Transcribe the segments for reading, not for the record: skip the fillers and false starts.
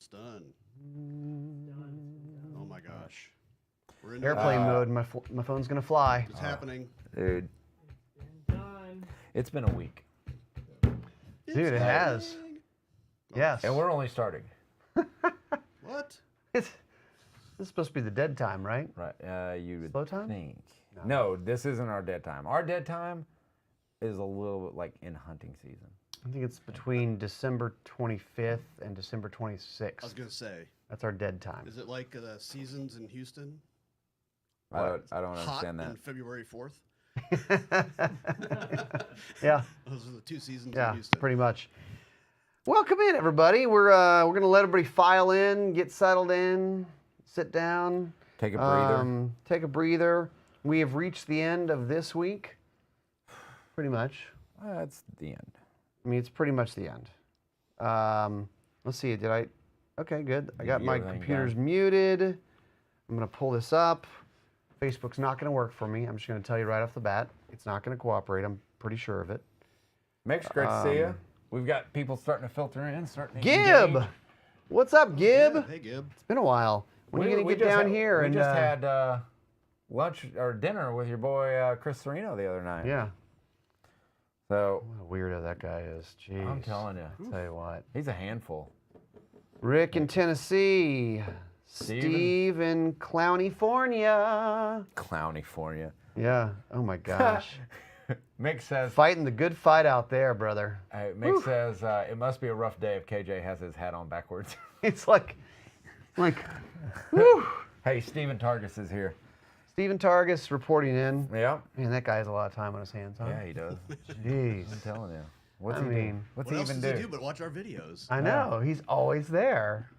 It's done. Oh my gosh. We're in Airplane mode. My phone's gonna fly. It's happening. Dude. It's been a week. Dude, it has. Yes. And we're only starting. What? This is supposed to be the dead time, right? Right. You would Slow time? think. No, this isn't our dead time. Our dead time is a little bit like in hunting season. I think it's between December 25th and December 26th. I was going to say. That's our dead time. Is it like the seasons in Houston? I don't Hot understand that. on February 4th? Yeah. Those are the two seasons in Yeah, Houston. pretty much. Welcome in, everybody. We're gonna let everybody file in, get settled in, sit down, Take a breather. Take a breather. We have reached the end of this week. Pretty much. That's the end. I mean, it's pretty much the end. Let's see. Did I? Okay, good. I got my computers muted. I'm gonna pull this up. Facebook's not gonna work for me. I'm just gonna tell you right off the bat. It's not gonna cooperate. I'm pretty sure of it. Mix, great to see you. We've got people starting to filter in, starting to Gib! engage. What's up, Gib? Yeah, hey, Gib. It's been a while. When are you going to get down here? We just had lunch or dinner with your boy Chris Sereno the other night. Yeah. So What a weirdo that guy is. Jeez. I'm telling you. I'll tell you what. He's a handful. Rick in Tennessee. Steve in Clownifornia. Clownifornia. Yeah. Oh, my gosh. Mick says... Fighting the good fight out there, brother. Mick says it must be a rough day if KJ has his hat on backwards. It's like, whew. Hey, Steven Targus is here. Steven Targus reporting in. Yeah. Man, that guy has a lot of time on his hands, huh? Yeah, he does. Jeez. I'm telling you. What's I he mean, do? What's What he else even does do? he do but watch our videos? I know. He's always there.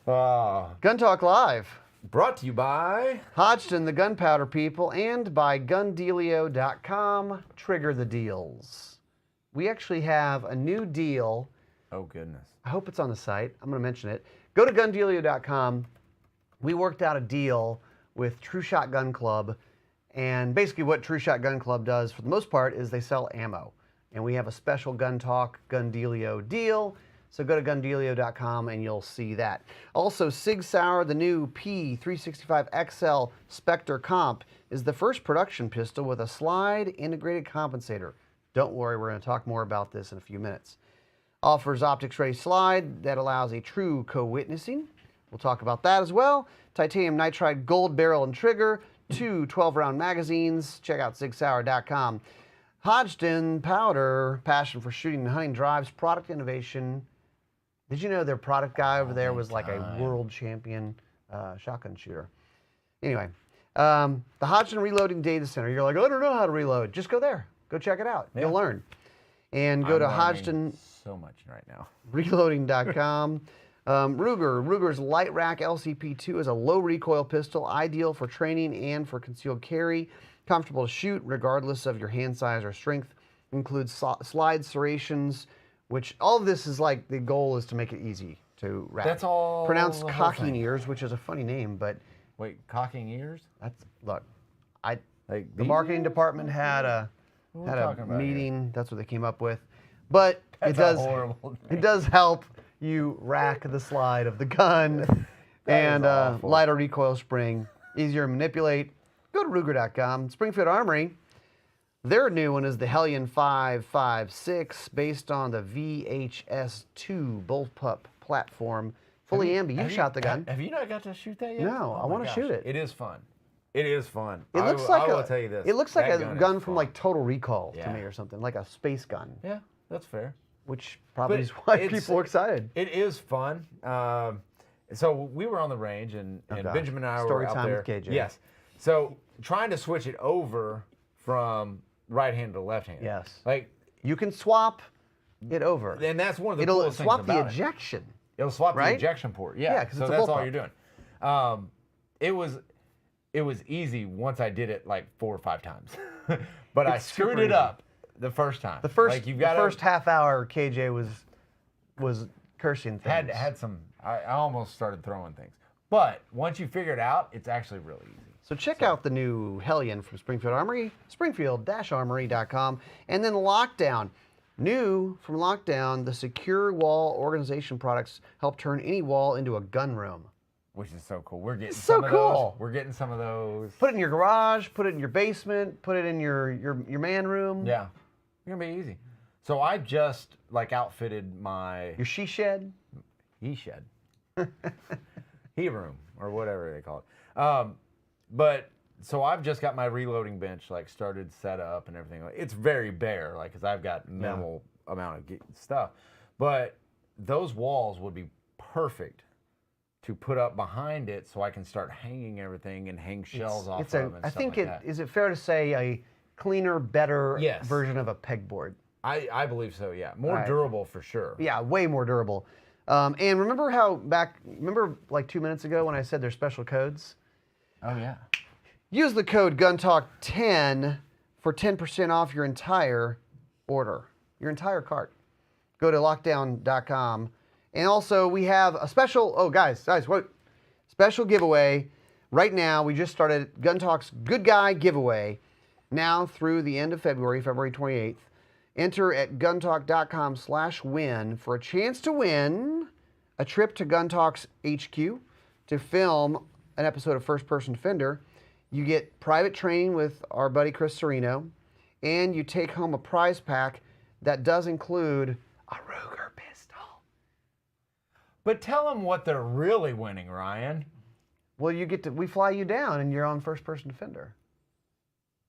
Gun Gun Talk Live. brought to you by... Hodgson, the gunpowder people, and by gundealio.com. Trigger the deals. We actually have a new deal. Oh, goodness. I hope it's on the site. I'm going to mention it. Go to gundealio.com. We worked out a deal with True Shot Gun Club. And basically what True Shot Gun Club does, for the most part, is they sell ammo. And we have a special Gun Talk, Gun Dealio deal. So go to gundealio.com and you'll see that. Also, SIG Sauer, the new P365XL Spectre Comp, is the first production pistol with a slide integrated compensator. Don't worry, we're going to talk more about this in a few minutes. Offers optics-ready slide that allows a true co-witnessing. We'll talk about that as well. Titanium nitride gold barrel and trigger, 2 12-round magazines. Check out sigsauer.com. Hodgson Powder, passion for shooting and hunting drives product innovation. Did you know their product guy over there was like a world champion shotgun shooter? Anyway, the Hodgson Reloading Data Center. You're like, I don't know how to reload. Just go there. Go check it out. You'll learn. And go to Hodgson. So much right now. Reloading.com. Ruger's Light Rack LCP2 is a low recoil pistol, ideal for training and for concealed carry. Comfortable to shoot regardless of your hand size or strength. Includes slide serrations, which all of this is like the goal is to make it easy to rack. That's all. Pronounced the whole cocking thing. ears, which is a funny name, but Wait, cocking ears? that's look. Like The these marketing ears? department had a What are we talking about meeting. That's what they came up with. But That's it does a horrible it does help you rack the slide of the gun and awful. lighter recoil spring, easier to manipulate. Go to Ruger.com. Springfield Armory. Their new one is the Hellion 556, based on the VHS2 bullpup platform. Fully ambi. You shot the gun. Have you not got to shoot that yet? No, I my wanna gosh. shoot it. It is fun. It is fun. It looks I like will tell you this. It looks like that a is gun from fun. like Total Recall to Yeah. me or something, like a space gun, Yeah, that's fair. which probably But is why it's- people are excited. It is fun. So we were on the range, and gosh. Benjamin and I were Story out time there. with KJ. Yes. So trying to switch it over from right hand to left hand. Yes. Like, You can swap it over. and that's one of the It'll coolest things swap the about it. ejection. It'll swap right? the ejection port. Yeah. Yeah, 'cause so it's a that's all bullpup. you're doing. It was easy once I did it like 4 or 5 times, but I It's super screwed it easy. up the first time. The first, like, you've the gotta- first half hour, KJ was cursing things. had some. I almost started throwing things, but once you figure it out, it's actually really easy. So check out the new Hellion from Springfield Armory, springfield-armory.com, and then Lockdown. New from lockdown, the secure wall organization products help turn any wall into a gun room. Which is so cool. We're getting It's so some cool. of those. We're getting some of those. Put it in your garage, put it in your basement, put it in your man room. Yeah. It's gonna be easy. So I just like outfitted my Your she shed. he shed. He room or whatever they call it. But so I've just got my reloading bench like started set up and everything. It's very bare, like because I've got minimal amount of stuff. But those walls would be perfect to put up behind it, so I can start hanging everything and hang shells off of and I stuff think like that. is it fair to say a cleaner, better Yes. version of a pegboard? I believe so. Yeah, more Right. durable for sure. Yeah, way more durable. And remember remember like 2 minutes ago when I said there's special codes? Oh yeah. Use the code GUNTALK10 for 10% off your entire order, your entire cart. Go to lockdown.com. And also we have a special, guys, wait. Special giveaway right now. We just started Gun Talk's Good Guy giveaway now through the end of February 28th. Enter at guntalk.com/win for a chance to win a trip to Gun Talk's HQ to film an episode of First Person Defender. You get private training with our buddy Chris Serino, and you take home a prize pack that does include a Ruger pistol. But tell them what they're really winning, Ryan. Well, we fly you down, and you're on First Person Defender.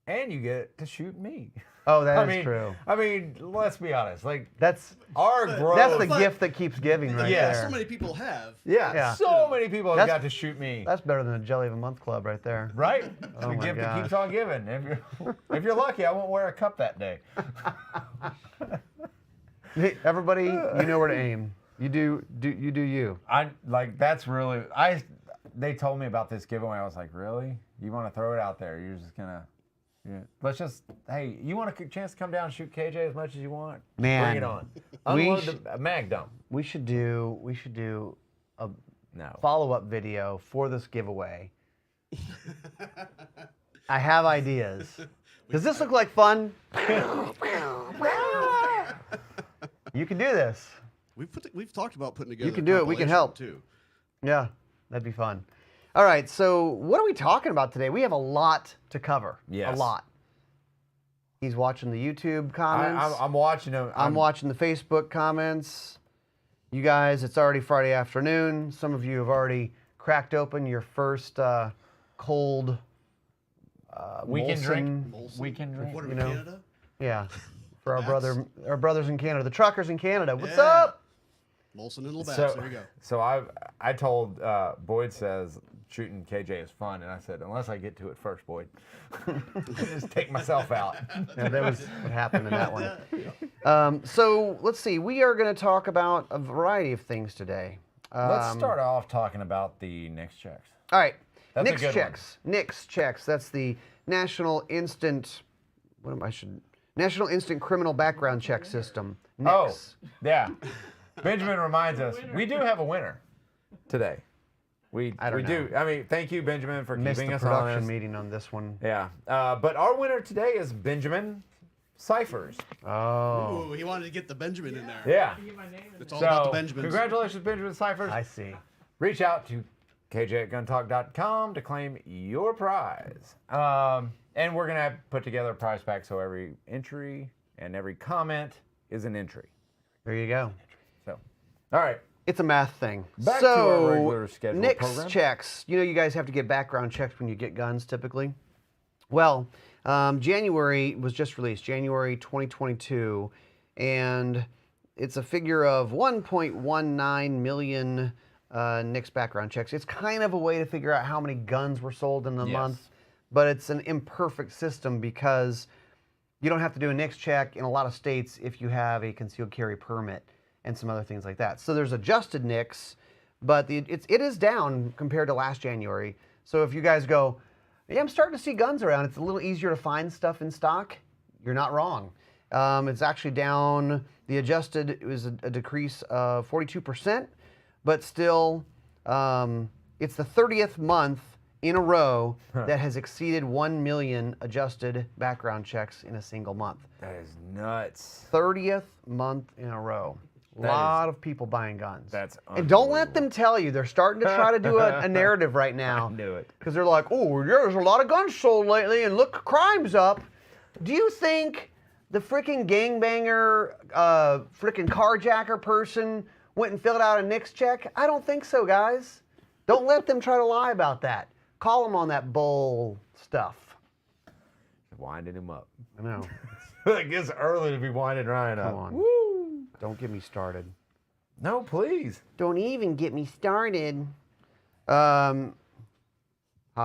And you get to shoot me. Oh, that is true. I mean, let's be honest. Like That's our growth. that's the But- gift that keeps giving, right Yeah, there. So many people have. Yeah, so many people have got to shoot me. That's better than a Jelly of a Month Club right there. Right? Oh the my gift that gosh. keeps on giving. If you're lucky, I won't wear a cup that day. Hey, everybody, you know where to aim. You do you. I like that's really they told me about this giveaway. I was like, really? You want to throw it out there? You're just gonna let's just hey, you want a chance to come down and shoot KJ as much as you want? Man, bring it on. Unload the mag dump. We should do a No. follow-up video for this giveaway. I have ideas. Does this look like fun? You can do this. We've talked about putting together. You can do it. We can compilation, help. too. Yeah, that'd be fun. All right, so what are we talking about today? We have a lot to cover. Yes. A lot. He's watching the YouTube comments. I'm watching them. I'm watching the Facebook comments. You guys, it's already Friday afternoon. Some of you have already cracked open your first cold weekend Molson. drink. Molson. Weekend drink. What are You we, know. Canada? Yeah, for our Labatt's. brothers in Canada, the truckers in Canada. What's Yeah. up? Molson and Labatt's. So, There we go. so I told Boyd says shooting KJ is fun, and I said unless I get to it first, Boyd, just take myself out. Yeah, that was what happened in that one. So let's see. We are going to talk about a variety of things today. Let's start off talking about the NICS checks. All right. That's a NICS good checks. NICS checks. That's the National Instant. National Instant Criminal Background Check System. NICS. Oh, yeah. Benjamin reminds us we do have a winner today. We do. I mean, thank you, Benjamin, for Missed keeping the us production honest. meeting on this one. Yeah. But our winner today is Benjamin Cyphers. Oh, Ooh, he wanted to get the Benjamin in there. Yeah. It's all about So, the Benjamins. congratulations, Benjamin Cyphers. I see. Reach out to kj@guntalk.com to claim your prize. And we're going to put together a prize pack so every entry and every comment is an entry. There you go. So, all right. It's a math thing. Back to so, our regular scheduled NICS program. checks. You know, you guys have to get background checks when you get guns typically. Well, January was just released, January 2022, and it's a figure of 1.19 million NICS background checks. It's kind of a way to figure out how many guns were sold in the Yes. month, but it's an imperfect system because you don't have to do a NICS check in a lot of states if you have a concealed carry permit and some other things like that. So there's adjusted NICS, but it is down compared to last January. So if you guys go, yeah, I'm starting to see guns around, it's a little easier to find stuff in stock, you're not wrong. It's actually down, the adjusted, it was a decrease of 42%, but still, it's the 30th month in a row that has exceeded 1 million adjusted background checks in a single month. That is nuts. 30th month in a row. A lot of people buying guns. That's and don't let them tell you. They're starting to try to do a narrative right now. I knew it. Because they're like, oh, there's a lot of guns sold lately, and look, crime's up. Do you think the freaking gangbanger, freaking carjacker person went and filled out a NICS check? I don't think so, guys. Don't let them try to lie about that. Call them on that bull stuff. Winding him up. I know. I guess early to be winding Ryan up. Come on. Woo! Don't get me started. No, please. Don't even get me started. Hi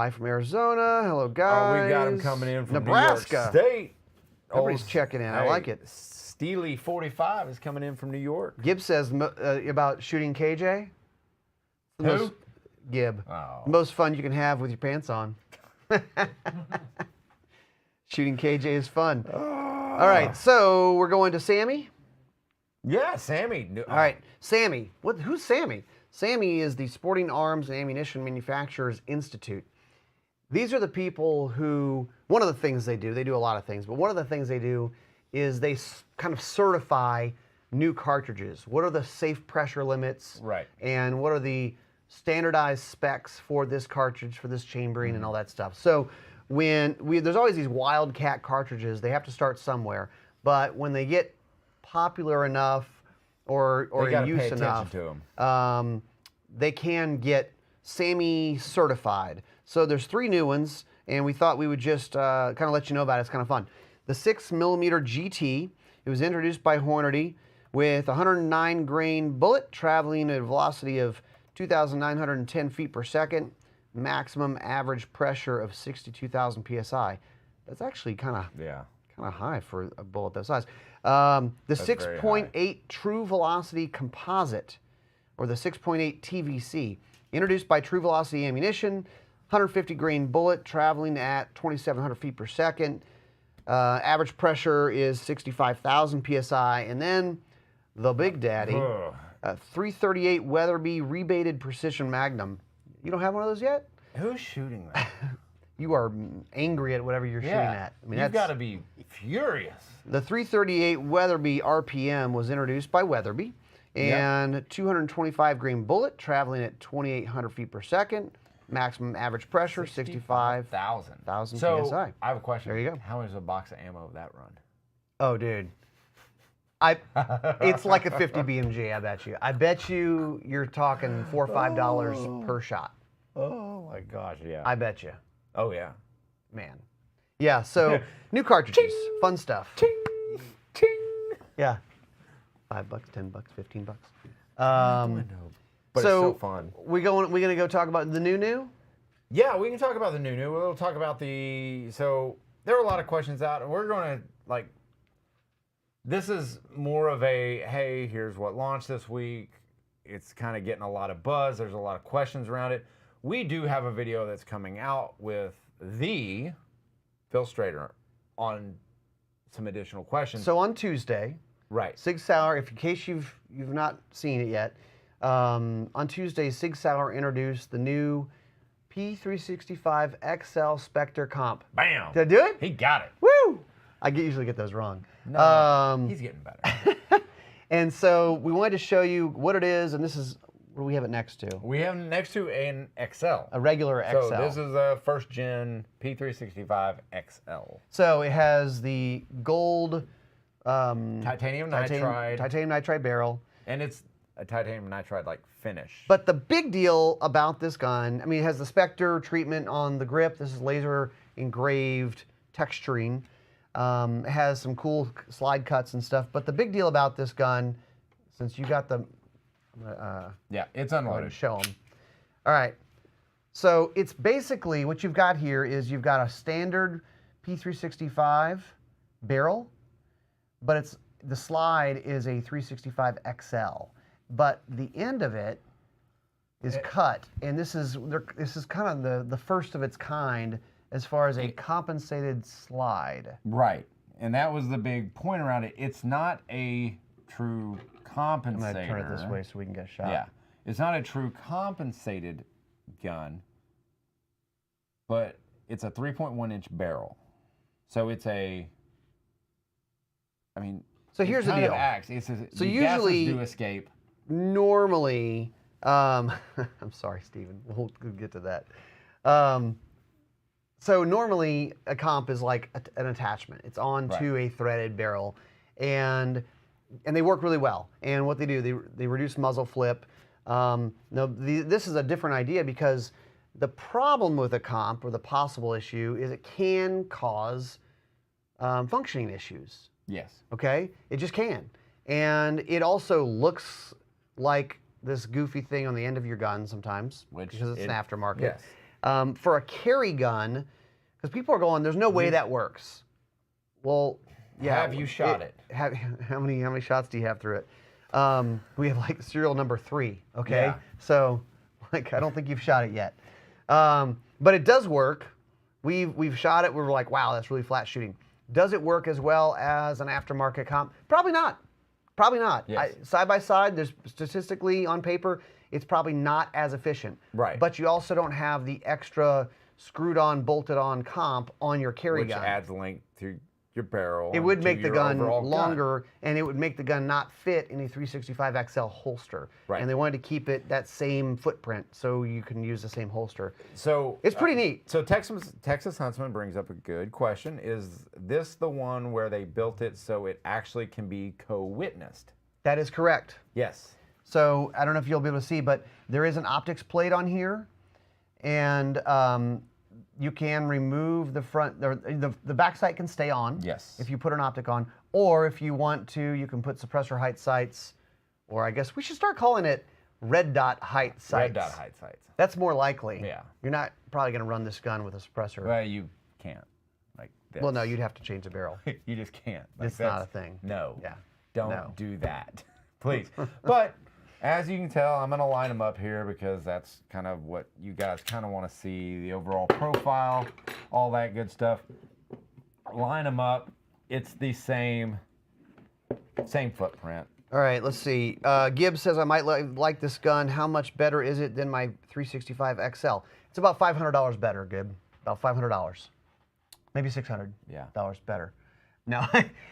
from Arizona. Hello, guys. Oh, we got him coming in from Nebraska. New York State. Everybody's checking in. I like it. Steely 45 is coming in from New York. Gib says about shooting KJ. Who? Gib. Oh. The most fun you can have with your pants on. Shooting KJ is fun. All right, so we're going to SAAMI. Yeah, SAAMI. All right, SAAMI. Who's SAAMI? SAAMI is the Sporting Arms and Ammunition Manufacturers Institute. These are the people who, one of the things they do a lot of things, but one of the things they do is they kind of certify new cartridges. What are the safe pressure limits? Right. And what are the standardized specs for this cartridge, for this chambering, and all that stuff. So there's always these wildcat cartridges, they have to start somewhere, but when they get popular enough or in use enough, they can get SAAMI certified. So there's 3 new ones, and we thought we would just kind of let you know about it. It's kind of fun. The 6mm GT, it was introduced by Hornady with a 109 grain bullet traveling at a velocity of 2,910 feet per second, maximum average pressure of 62,000 psi. That's actually kind of high for a bullet that size. The 6.8 True Velocity Composite, or the 6.8 TVC, introduced by True Velocity Ammunition, 150 grain bullet traveling at 2,700 feet per second. Average pressure is 65,000 psi, and then the Big Daddy, 338 Weatherby Rebated Precision Magnum. You don't have one of those yet? Who's shooting that? You are angry at whatever you're shooting at. I mean, you've got to be furious. The 338 Weatherby RPM was introduced by Weatherby, and 225 grain bullet traveling at 2,800 feet per second. Maximum average pressure 65,000 psi. I have a question. There you go. How much is a box of ammo of that run? Oh, dude. It's like a 50 BMG, I bet you. I bet you're talking $4 or $5 per shot. Oh my gosh, yeah. I bet you. Oh yeah. Man. Yeah, so new cartridges, fun stuff. Ting, ting. Yeah. $5, $10, $15. But so it's so fun. We gonna go talk about the new? Yeah, we can talk about the new. We'll talk about so there were a lot of questions out, and we're gonna this is more of a, hey, here's what launched this week. It's kind of getting a lot of buzz. There's a lot of questions around it. We do have a video that's coming out with the Phil Strader on some additional questions. So on Tuesday, right. Sig Sauer, in case you've not seen it yet, on Tuesday, Sig Sauer introduced the new P365XL Spectre comp. Bam! Did I do it? He got it. Woo! I usually get those wrong. No, he's getting better. And so we wanted to show you what it is, and this is what do we have it next to? We have it next to an XL. A regular XL. So this is a first gen P365XL. So it has the gold titanium nitride barrel. And it's a titanium nitride like finish. But the big deal about this gun, I mean, it has the Spectre treatment on the grip. This is laser engraved texturing. It has some cool slide cuts and stuff. But the big deal about this gun, since you got the... yeah, it's unloaded. Show them. All right. So it's basically, what you've got here is you've got a standard P365 barrel, but the slide is a 365 XL. But the end of it is cut, and this is kind of the first of its kind as far as a compensated slide. Right, and that was the big point around it. It's not a true compensator. I'm going to turn it this way so we can get a shot. Yeah, it's not a true compensated gun. but it's a 3.1-inch barrel. So it's a, I mean, So here's the kind deal. of acts. So the usually- gases do escape. Normally, I'm sorry, Stephen. We'll get to that. So normally a comp is like an attachment. It's onto a threaded barrel, and they work really well. And what they do, they reduce muzzle flip. This is a different idea because the problem with a comp, or the possible issue, is it can cause functioning issues. Yes. Okay, it just can, and it also looks like this goofy thing on the end of your gun sometimes, because it's an aftermarket. Yes. For a carry gun, because people are going, there's no way that works. Well, yeah. Have you shot it? How many shots do you have through it? We have like serial number 3. Okay, Yeah. so like I don't think you've shot it yet, but it does work. We've shot it. We're like, wow, that's really flat shooting. Does it work as well as an aftermarket comp? Probably not. Probably not. Yes. Side by side, there's statistically on paper, it's probably not as efficient. Right. But you also don't have the extra screwed on, bolted on comp on your carry gun. Which adds length to your barrel. It would and make to the your gun overall longer, and it would make the gun not fit in a 365XL holster. Right. And they wanted to keep it that same footprint so you can use the same holster. So It's pretty neat. So Texas Huntsman brings up a good question. Is this the one where they built it so it actually can be co-witnessed? That is correct. Yes. So I don't know if you'll be able to see, but there is an optics plate on here, and you can remove the front. The back sight can stay on. Yes. If you put an optic on, or if you want to, you can put suppressor height sights, or I guess we should start calling it red dot height sights. Red dot height sights. That's more likely. Yeah. You're not probably going to run this gun with a suppressor. Well, you can't. Like this. Well, no, you'd have to change the barrel. You just can't. Like, It's not a thing. No. Yeah. Don't No. do that, please. But as you can tell, I'm going to line them up here because that's kind of what you guys kind of want to see, the overall profile, all that good stuff. Line them up. It's the same footprint. All right, let's see. Gibbs says, I might like this gun. How much better is it than my 365XL? It's about $500 better, Gib. About $500. Maybe $600 better. No,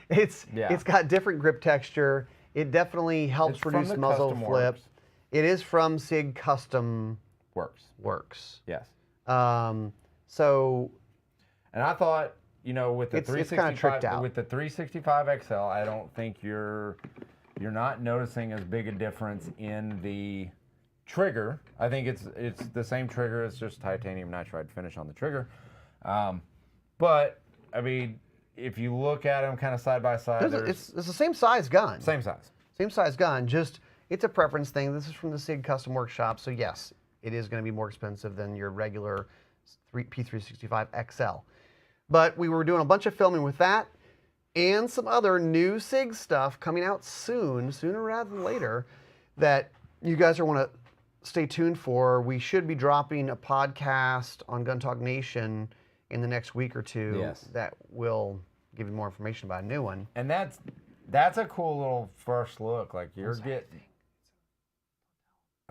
it's got different grip texture. It definitely helps It's from reduce the muzzle Custom flip. Works. It is from SIG Custom Works. Yes. So, And I thought, with the It's kinda tricked 365 out. with the 365XL, I don't think you're not noticing as big a difference in the trigger. I think it's the same trigger. It's just titanium nitride finish on the trigger. But I mean, if you look at them kind of side by side, it's the same size gun. same size. Same size gun, just it's a preference thing. This is from the SIG Custom Workshop, so yes, it is going to be more expensive than your regular P365XL. But we were doing a bunch of filming with that and some other new SIG stuff coming out sooner rather than later, that you guys are want to stay tuned for. We should be dropping a podcast on Gun Talk Nation in the next week or two. Yes. That will give you more information about a new one. And that's a cool little first look. Like you're getting.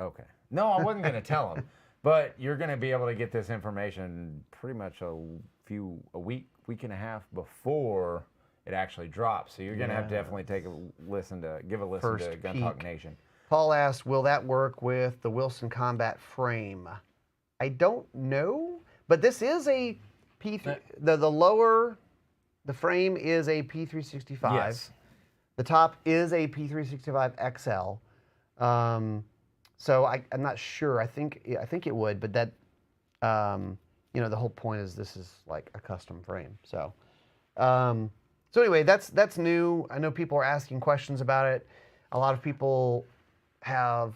Okay. No, I wasn't going to tell him, but you're going to be able to get this information pretty much a week and a half before it actually drops. So you're going to have to definitely give a listen First to Gun Talk peek. Nation. Paul asked, will that work with the Wilson Combat frame? I don't know, but this is a P3, the frame is a P365. Yes. The top is a P365XL. So I'm not sure. I think it would, but that, the whole point is this is like a custom frame. So, anyway, that's new. I know people are asking questions about it. A lot of people have,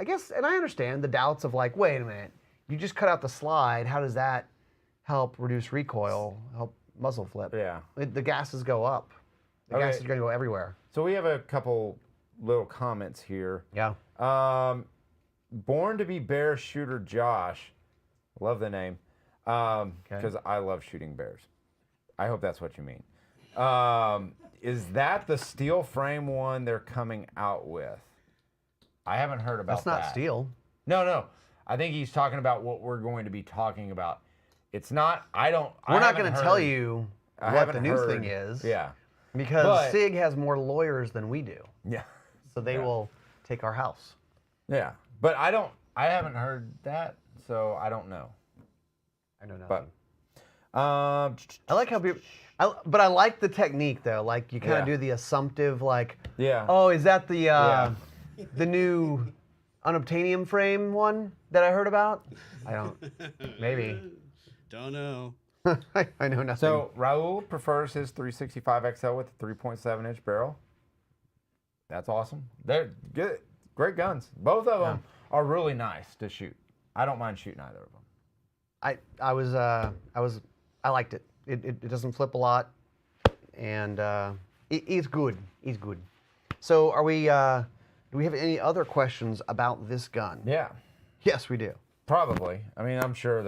I guess, and I understand the doubts of like, wait a minute, you just cut out the slide. How does that help reduce recoil, help muzzle flip? Yeah. The gases go up. The gas is going to go everywhere. So we have a couple little comments here. Yeah. Born to be Bear Shooter Josh, love the name, because I love shooting bears. I hope that's what you mean. Is that the steel frame one they're coming out with? I haven't heard about that. That's not steel. No. I think he's talking about what we're going to be talking about. It's not. We're not going to tell you what the haven't new heard. thing is. Yeah. Because But- SIG has more lawyers than we do. Yeah. So they will take our house. Yeah. But I haven't heard that, so I don't know. I know nothing. But I like how people, but I like the technique though. Like you kind of Yeah. do the assumptive, like, yeah. oh, is that the new unobtainium frame one that I heard about? I don't. Maybe. Don't know. I know nothing. So Raul prefers his 365XL with a 3.7-inch barrel. That's awesome. They're good, great guns. Both of them are really nice to shoot. I don't mind shooting either of them. I liked it. It doesn't flip a lot, and it's good. It's good. So are we? Do we have any other questions about this gun? Yeah, Yes, we do. probably. I mean, I'm sure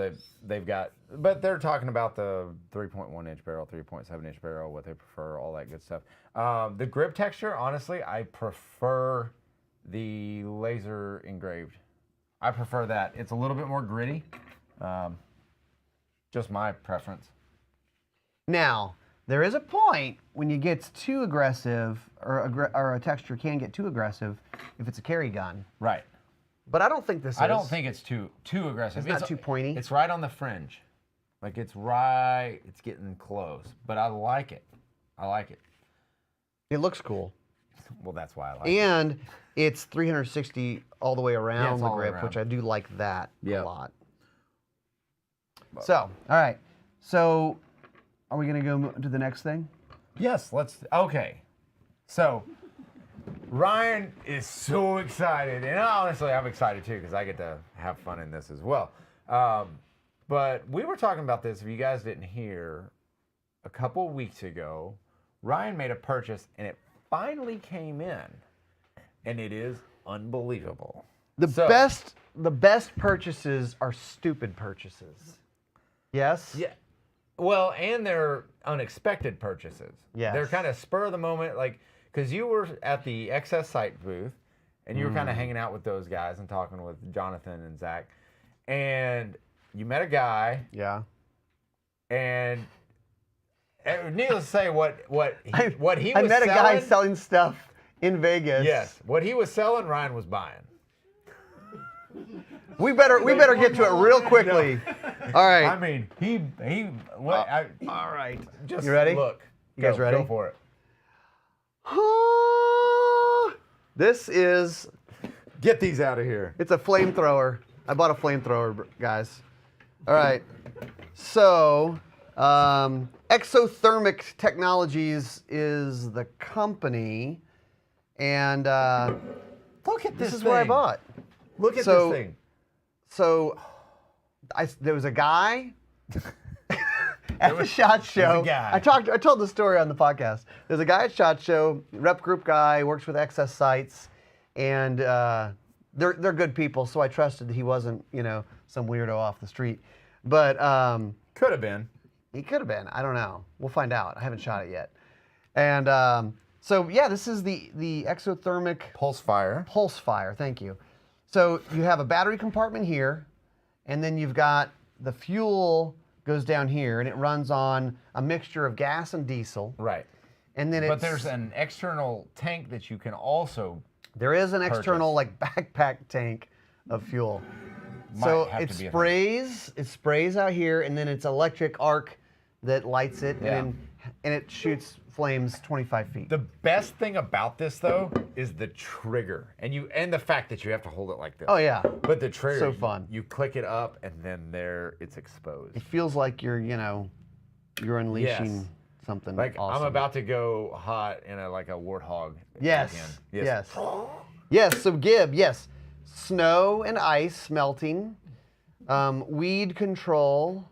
they've got, but they're talking about the 3.1-inch barrel, 3.7-inch barrel, what they prefer, all that good stuff. The grip texture, honestly, I prefer the laser engraved. I prefer that. It's a little bit more gritty. Just my preference. Now, there is a point when you get too aggressive, or a texture can get too aggressive if it's a carry gun. Right. But I don't think this is. I don't think it's too aggressive. It's not too pointy. It's right on the fringe. Like it's getting close. But I like it. I like it. It looks cool. Well, that's why I like it. And it's 360 all the way around it's the all the way grip, which around. I do like that Yep. a lot. So, all right. So, are we going to go to the next thing? Yes, okay. So, Ryan is so excited. And honestly, I'm excited too because I get to have fun in this as well. But we were talking about this, if you guys didn't hear, a couple weeks ago. Ryan made a purchase and it finally came in. And it is unbelievable. The best purchases are stupid purchases. Yes? Yeah. Well, and they're unexpected purchases. Yes. They're kind of spur of the moment, like, because you were at the XS site booth and you were kind of hanging out with those guys and talking with Jonathan and Zach. And you met a guy. Yeah. And needless to say, what he was I met a guy selling- selling stuff in Vegas. Yes. What he was selling, Ryan was buying. We better get to it real quickly. All right. I mean, all right. just You ready? look. You guys ready? Go for it. This is, Get these out of here. it's a flamethrower. I bought a flamethrower, guys. All right. So, Exothermic Technologies is the company, and Look at this is what I bought. Look at So- this thing. So, there was a guy at the SHOT Show. guy. I told the story on the podcast. There's a guy at SHOT Show, rep group guy, works with XS Sites, and they're good people. So I trusted that he wasn't, some weirdo off the street. But Could have been. he could have been. I don't know. We'll find out. I haven't shot it yet. And so yeah, this is the exothermic Pulse fire. pulse fire. Thank you. So you have a battery compartment here, and then you've got the fuel goes down here, and it runs on a mixture of gas and diesel. Right. And then But there's an external tank that you can also there is an external purchase. backpack tank of fuel. Might So have it to be a thing. sprays out here, and then it's electric arc that lights it, Yeah. and it shoots flames 25 feet. The best thing about this though is the trigger, and the fact that you have to hold it like this. Oh yeah, But the trigger, So fun. You click it up, and then there it's exposed. it feels like you're unleashing Yes. something. Like awesome. I'm about to go hot in a warthog. Yes. again. Yes. Yes. So Gib, yes, snow and ice melting, weed control.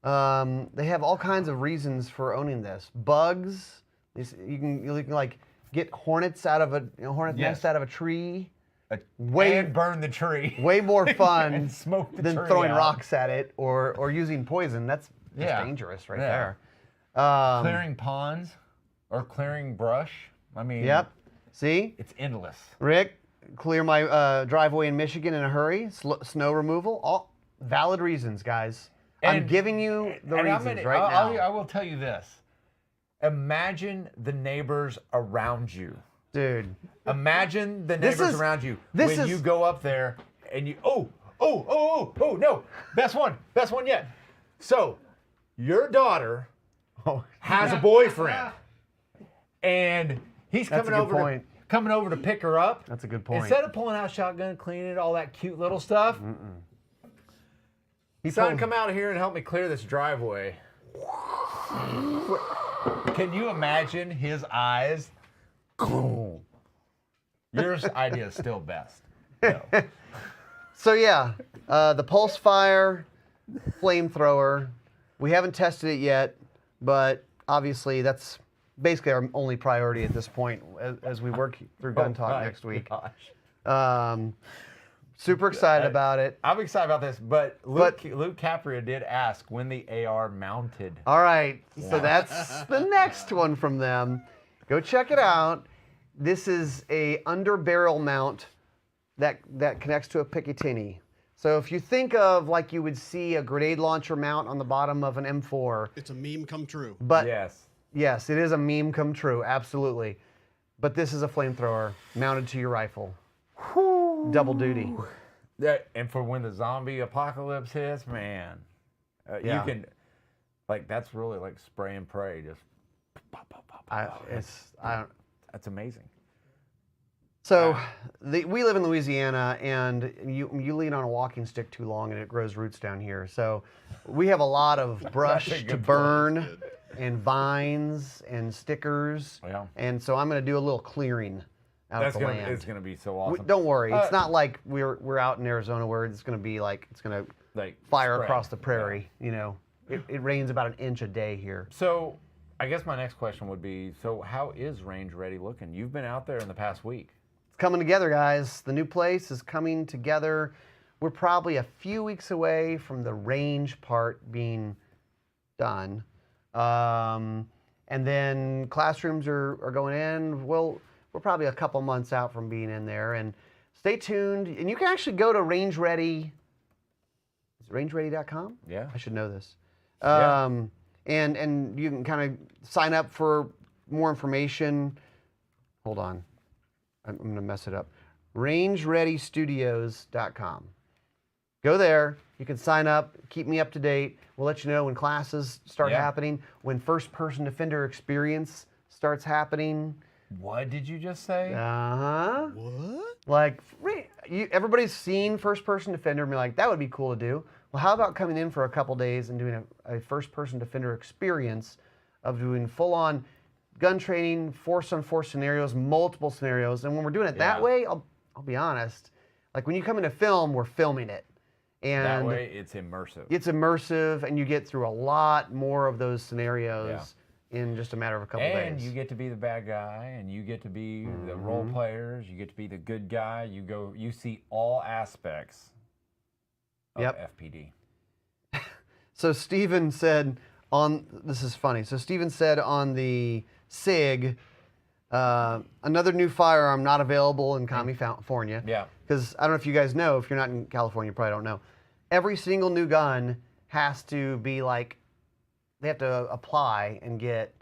They have all kinds of reasons for owning this. Bugs. You can like get hornets out of a hornet Yes. nest out of a tree. And burn the tree. Way more fun And smoke the than tree throwing out. rocks at it or using poison. That's just Yeah. dangerous right Yeah. there. Clearing ponds or clearing brush. I mean, Yep. See? it's endless. Rick, clear my driveway in Michigan in a hurry. Snow removal. All valid reasons, guys. I'm giving you the reasons right now. I will tell you this. Imagine the neighbors around you. Dude. Imagine the neighbors around you when you go up there and you, no. Best one yet. So, your daughter has a boyfriend. And he's coming over to pick her up. That's a good point. Instead of pulling out shotgun, cleaning it, all that cute little stuff. Son, come out here and help me clear this driveway. Can you imagine his eyes? Your idea is still best. So yeah, the pulse fire flamethrower. We haven't tested it yet, but obviously that's basically our only priority at this point as we work through Gun Talk next week. Super excited about it. I'm excited about this, but Luke Capria did ask when the AR mounted. All right, so that's the next one from them. Go check it out. This is a under barrel mount that connects to a Picatinny. So if you think of like you would see a grenade launcher mount on the bottom of an M4. It's a meme come true. But yes, it is a meme come true, absolutely. But this is a flamethrower mounted to your rifle. Double duty. And for when the zombie apocalypse hits, man, you can, like, that's really like spray and pray. Just pop, pop, pop, pop. That's amazing. So we live in Louisiana, and you lean on a walking stick too long, and it grows roots down here. So we have a lot of brush to burn, and vines and stickers. Yeah. And so I'm going to do a little clearing out of the land. It's going to be so awesome. Don't worry, it's not like we're out in Arizona where it's going to be like it's going to fire across the prairie. Yeah. You know, it rains about an inch a day here. So I guess my next question would be, so how is Range Ready looking? You've been out there in the past week. It's coming together, guys. The new place is coming together. We're probably a few weeks away from the range part being done. And then classrooms are going in. We're probably a couple months out from being in there. And stay tuned. And you can actually go to Range Ready. Is it rangeready.com? Yeah. I should know this. Yeah. And you can kind of sign up for more information. Hold on. I'm going to mess it up. rangereadystudios.com. Go there. You can sign up. Keep me up to date. We'll let you know when classes start happening, when first-person defender experience starts happening. What did you just say? Uh-huh. What? Like, everybody's seen first-person defender and be like, that would be cool to do. Well, how about coming in for a couple days and doing a first-person defender experience of doing full-on gun training, force-on-force scenarios, multiple scenarios. And when we're doing it that way, I'll be honest, like when you come into film, we're filming it. And that way, it's immersive. It's immersive, and you get through a lot more of those scenarios in just a matter of a couple days. And you get to be the bad guy, and you get to be the role players. You get to be the good guy. You see all aspects of FPD. So Steven said this is funny. So Steven said on the SIG, another new firearm not available in California. Yeah. Because I don't know if you guys know, if you're not in California, you probably don't know. Every single new gun has to be like, they have to apply and get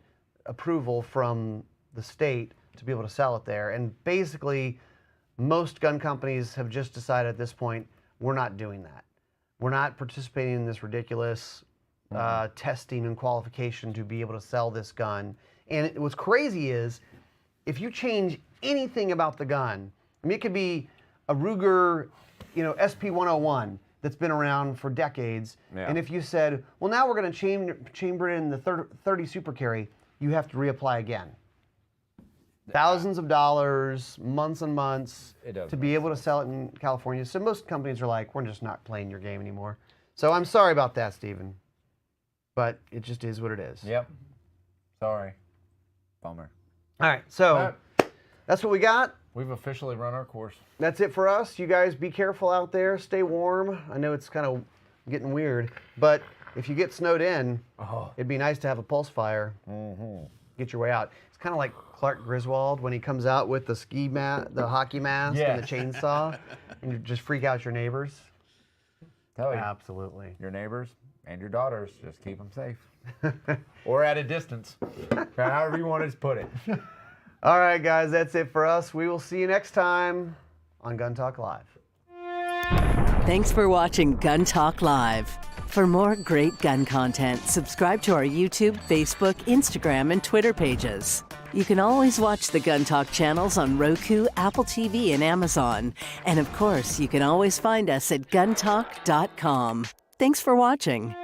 approval from the state to be able to sell it there. And basically, most gun companies have just decided at this point, we're not doing that. We're not participating in this ridiculous testing and qualification to be able to sell this gun. And what's crazy is, if you change anything about the gun, I mean, it could be a Ruger, SP-101 that's been around for decades. Yeah. And if you said, well, now we're going to chamber it in the 30 Super Carry, you have to reapply again. Thousands of dollars, months and months to be able to sell it in California. So most companies are like, we're just not playing your game anymore. So I'm sorry about that, Steven. But it just is what it is. Yep. Sorry. Bummer. All right, so that's what we got. We've officially run our course. That's it for us. You guys be careful out there. Stay warm. I know it's kind of getting weird, but if you get snowed in, it'd be nice to have a pulse fire. Get your way out. It's kind of like Clark Griswold when he comes out with the the hockey mask and the chainsaw, and you just freak out your neighbors. Tell you. Absolutely. Your neighbors and your daughters, just keep them safe. Or at a distance. However you want to put it. All right, guys, that's it for us. We will see you next time on Gun Talk Live. Thanks for watching Gun Talk Live. For more great gun content, subscribe to our YouTube, Facebook, Instagram, and Twitter pages. You can always watch the Gun Talk channels on Roku, Apple TV, and Amazon. And of course, you can always find us at guntalk.com. Thanks for watching.